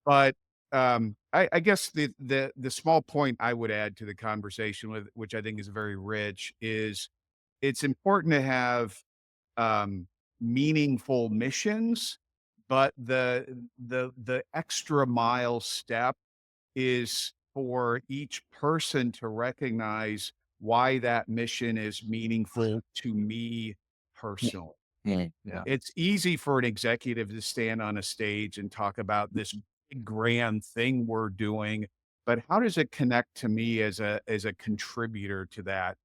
But I guess the small point I would add to the conversation, with which I think is very rich, is it's important to have meaningful missions, but the extra mile step is for each person to recognize why that mission is meaningful to me personally. yeah. It's easy for an executive to stand on a stage and talk about this big grand thing we're doing, but how does it connect to me as a contributor to that?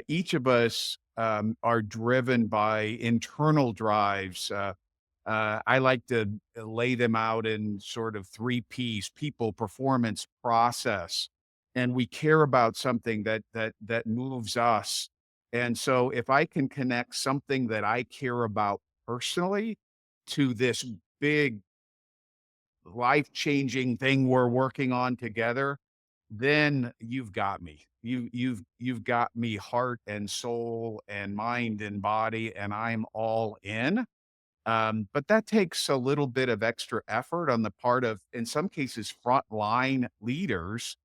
Each of us are driven by internal drives. I like to lay them out in sort of three P's: people, performance, process. And we care about something that moves us. And so if I can connect something that I care about personally to this big life-changing thing we're working on together, then you've got me. You've got me heart and soul and mind and body, and I'm all in. But that takes a little bit of extra effort on the part of, in some cases, frontline leaders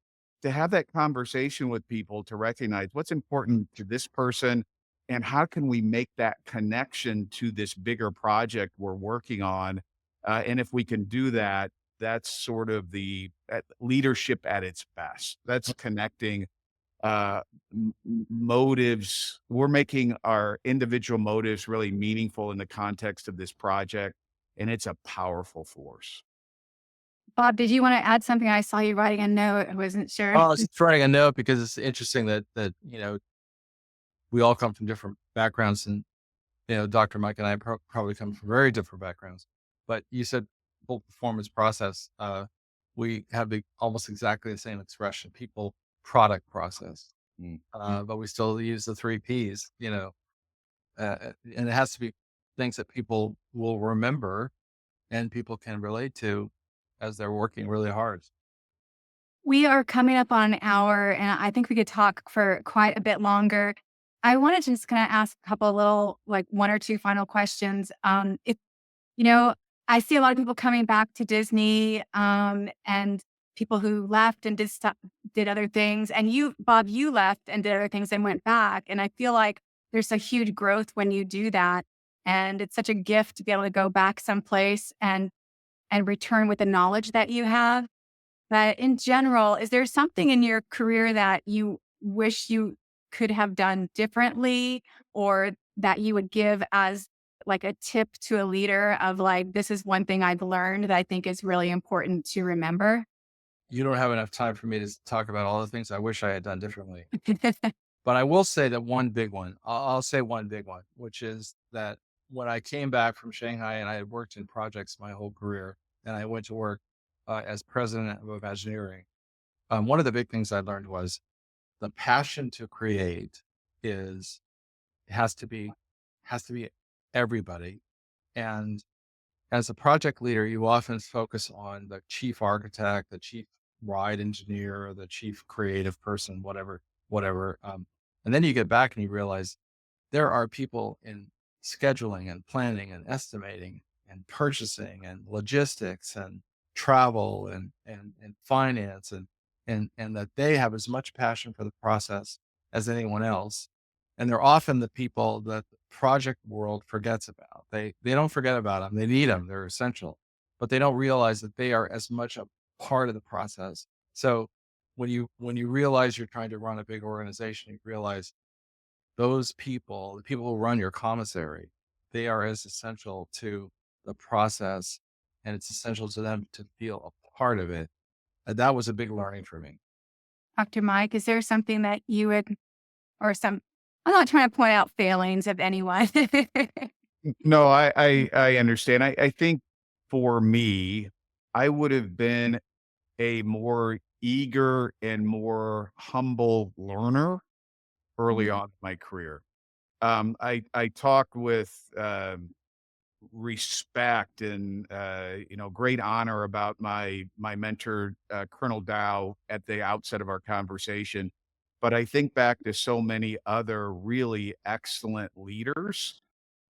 to have that conversation with people to recognize what's important to this person and how can we make that connection to this bigger project we're working on. And if we can do that, that's sort of the leadership at its best. That's connecting motives. We're making our individual motives really meaningful in the context of this project, and it's a powerful force. Bob, did you want to add something? I saw you writing a note. I wasn't sure. Well, I was just writing a note because it's interesting that we all come from different backgrounds, and Dr. Mike and I probably come from very different backgrounds. But you said full performance process. We have almost exactly the same expression: people, product, process. But we still use the three P's. And it has to be things that people will remember and people can relate to as they're working really hard. We are coming up on an hour, and I think we could talk for quite a bit longer. I wanted to just kind of ask a couple little, like one or two final questions. If you know, I see a lot of people coming back to Disney, and people who left and did stuff, did other things. And you, Bob, you left and did other things and went back. And I feel like there's a huge growth when you do that, and it's such a gift to be able to go back someplace and return with the knowledge that you have. But in general, is there something in your career that you wish you could have done differently, or that you would give as like a tip to a leader of like, this is one thing I've learned that I think is really important to remember? You don't have enough time for me to talk about all the things I wish I had done differently. But I will say that one big one, I'll say one big one, which is that when I came back from Shanghai and I had worked in projects my whole career, and I went to work as president of Imagineering, one of the big things I learned was the passion to create is has to be everybody. And as a project leader, you often focus on the chief architect, the chief ride engineer, the chief creative person, whatever. And then you get back and you realize there are people in scheduling and planning and estimating and purchasing and logistics and travel and finance and that they have as much passion for the process as anyone else. And they're often the people that the project world forgets about. They don't forget about them. They need them. They're essential, but they don't realize that they are as much a part of the process. So when you realize you're trying to run a big organization, you realize those people, the people who run your commissary, they are as essential to the process, and it's essential to them to feel a part of it. And that was a big learning for me. Dr. Mike, is there something that you would, or some, I'm not trying to point out failings of anyone. No, I understand. I think for me, I would have been a more eager and more humble learner early Mhm. on in my career. I talk with respect and great honor about my mentor, Colonel Dow, at the outset of our conversation. But I think back to so many other really excellent leaders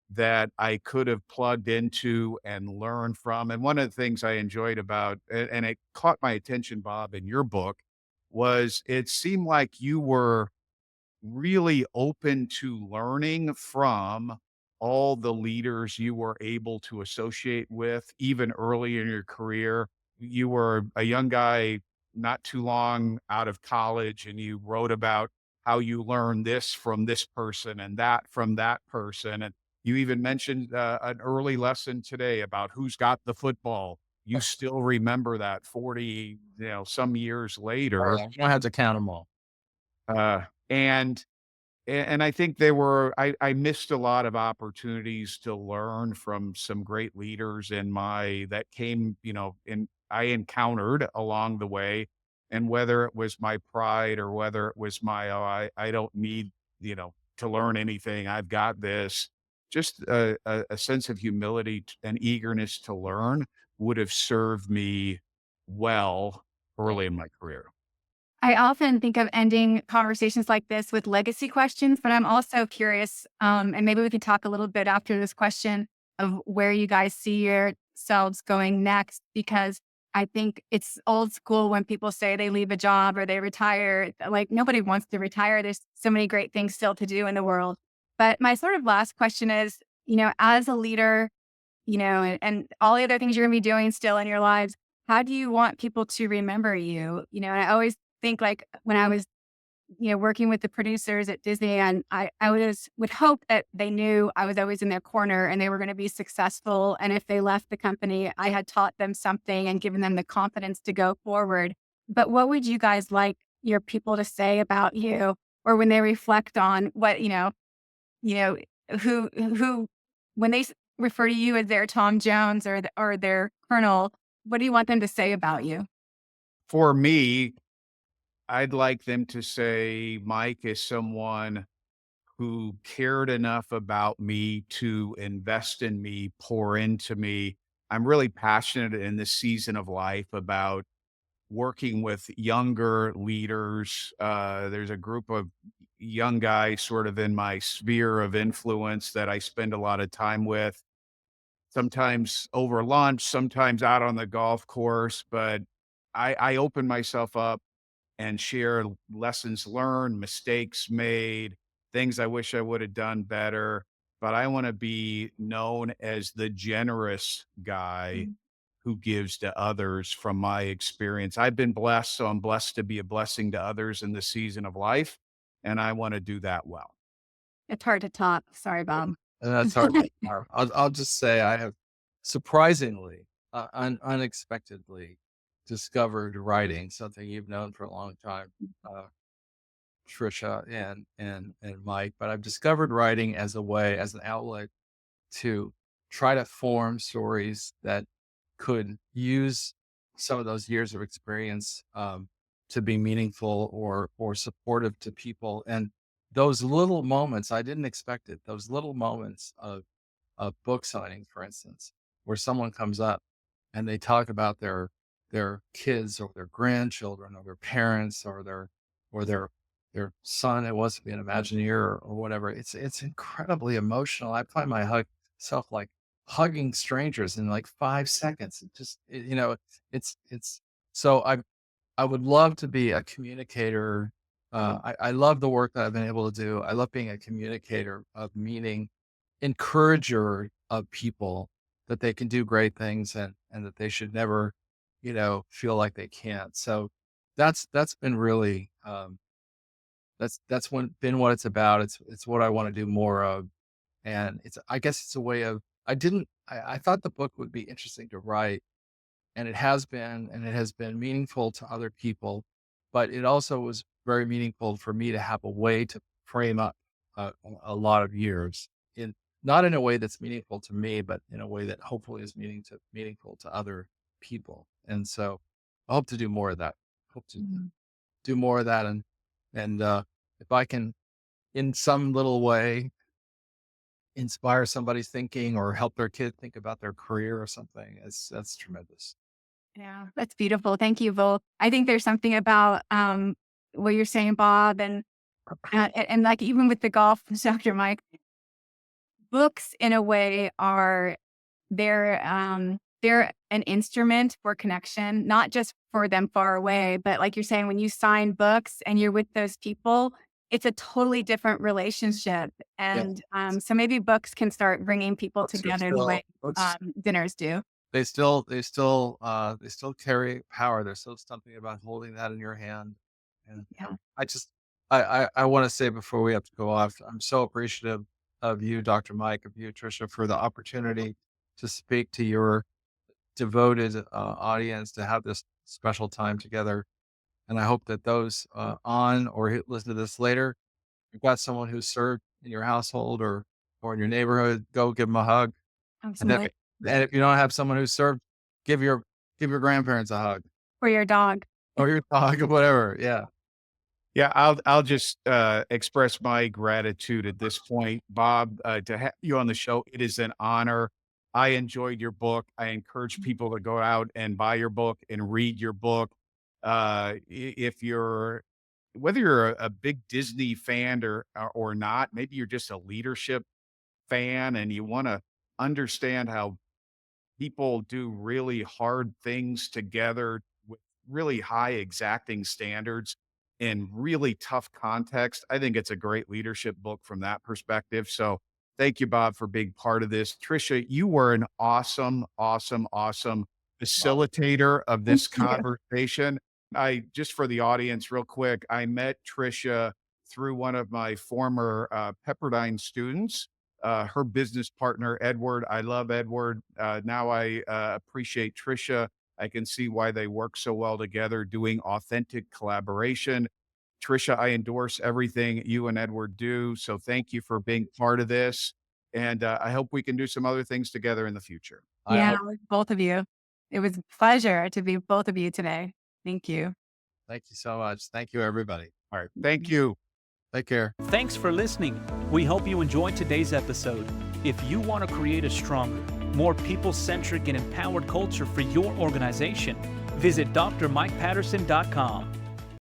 that I could have plugged into and learned from. And one of the things I enjoyed about, and it caught my attention, Bob, in your book, was it seemed like you were really open to learning from all the leaders you were able to associate with even early in your career. You were a young guy not too long out of college, and you wrote about how you learned this from this person and that from that person. And you even mentioned an early lesson today about who's got the football. You still remember that 40, some years Oh, later. yeah. You don't have to count them all. And and I think I missed a lot of opportunities to learn from some great leaders in my that came, and I encountered along the way. And whether it was my pride or whether it was my, "Oh, I don't need, to learn anything. I've got this." Just a sense of humility and eagerness to learn would have served me well early in my career. I often think of ending conversations like this with legacy questions, but I'm also curious, and maybe we can talk a little bit after this question of where you guys see yourselves going next, because I think it's old school when people say they leave a job or they retire. Like nobody wants to retire. There's so many great things still to do in the world. But my sort of last question is, as a leader, and all the other things you're gonna be doing still in your lives, how do you want people to remember you? And I always think like when I was, working with the producers at Disney, and I would hope that they knew I was always in their corner and they were going to be successful. And if they left the company, I had taught them something and given them the confidence to go forward. But what would you guys like your people to say about you, or when they reflect on what, you know, who when they refer to you as their Tom Jones or their Colonel, what do you want them to say about you? For me, I'd like them to say Mike is someone who cared enough about me to invest in me, pour into me. I'm really passionate in this season of life about working with younger leaders. There's a group of young guys sort of in my sphere of influence that I spend a lot of time with, sometimes over lunch, sometimes out on the golf course. But I open myself up and share lessons learned, mistakes made, things I wish I would have done better. But I want to be known as the generous guy Mm. who gives to others from my experience. I've been blessed, so I'm blessed to be a blessing to others in this season of life. And I want to do that well. It's hard to top. Sorry, Bob. And that's hard. I'll just say I have surprisingly, unexpectedly discovered writing, something you've known for a long time, uh, Tricia and Mike. But I've discovered writing as a way, as an outlet to try to form stories that could use some of those years of experience to be meaningful or supportive to people. And those little moments, I didn't expect it. Those little moments of book signing, for instance, where someone comes up and they talk about their kids or their grandchildren or their parents or their son who wants to be an Imagineer or whatever. It's incredibly emotional. I find myself like hugging strangers in like 5 seconds. It's so I would love to be a communicator. I love the work that I've been able to do. I love being a communicator of meaning, encourager of people that they can do great things and that they should never, feel like they can't. So that's been really been what it's about. It's what I want to do more of. And I guess it's a way of I thought the book would be interesting to write, and it has been, and it has been meaningful to other people, but it also was very meaningful for me to have a way to frame up a lot of years in not in a way that's meaningful to me, but in a way that hopefully is meaningful to other people. And so I hope to do more of that. Hope to do more of that. And if I can, in some little way, inspire somebody's thinking or help their kid think about their career or something, that's tremendous. Yeah, that's beautiful. Thank you both. I think there's something about what you're saying, Bob, and like even with the golf, Dr. Mike, books in a way are they're an instrument for connection, not just for them far away, but like you're saying, when you sign books and you're with those people, it's a totally different relationship. Yeah. And so maybe books can start bringing people Books are together the way books, dinners do. they still carry power. There's still something about holding that in your hand. And Yeah. I just, I want to say before we have to go off, I'm so appreciative of you, Dr. Mike, of you, Tricia, for the opportunity to speak to your devoted audience, to have this special time together. And I hope that those on or listen to this later, you've got someone who's served in your household or in your neighborhood, go give them a hug. And Absolutely. if you don't have someone who's served, give your grandparents a hug For your dog. or your dog or whatever. Yeah. Yeah, I'll just express my gratitude at this point, Bob, to have you on the show. It is an honor. I enjoyed your book. I encourage people to go out and buy your book and read your book. If you're whether you're a big Disney fan or not, maybe you're just a leadership fan and you want to understand how people do really hard things together with really high exacting standards in really tough context. I think it's a great leadership book from that perspective. So thank you, Bob, for being part of this. Tricia, you were an awesome Wow. facilitator of Thank this you. conversation. I just for the audience, real quick, I met Tricia through one of my former Pepperdine students, her business partner, Edward. I love Edward. Now I appreciate Tricia. I can see why they work so well together doing authentic collaboration. Tricia, I endorse everything you and Edward do. So thank you for being part of this. And I hope we can do some other things together in the future. I Yeah, hope. with both of you. It was a pleasure to be with both of you today. Thank you. Thank you so much. Thank you, everybody. All right. Thank you. Take care. Thanks for listening. We hope you enjoyed today's episode. If you want to create a stronger, more people-centric and empowered culture for your organization, visit drmikepatterson.com.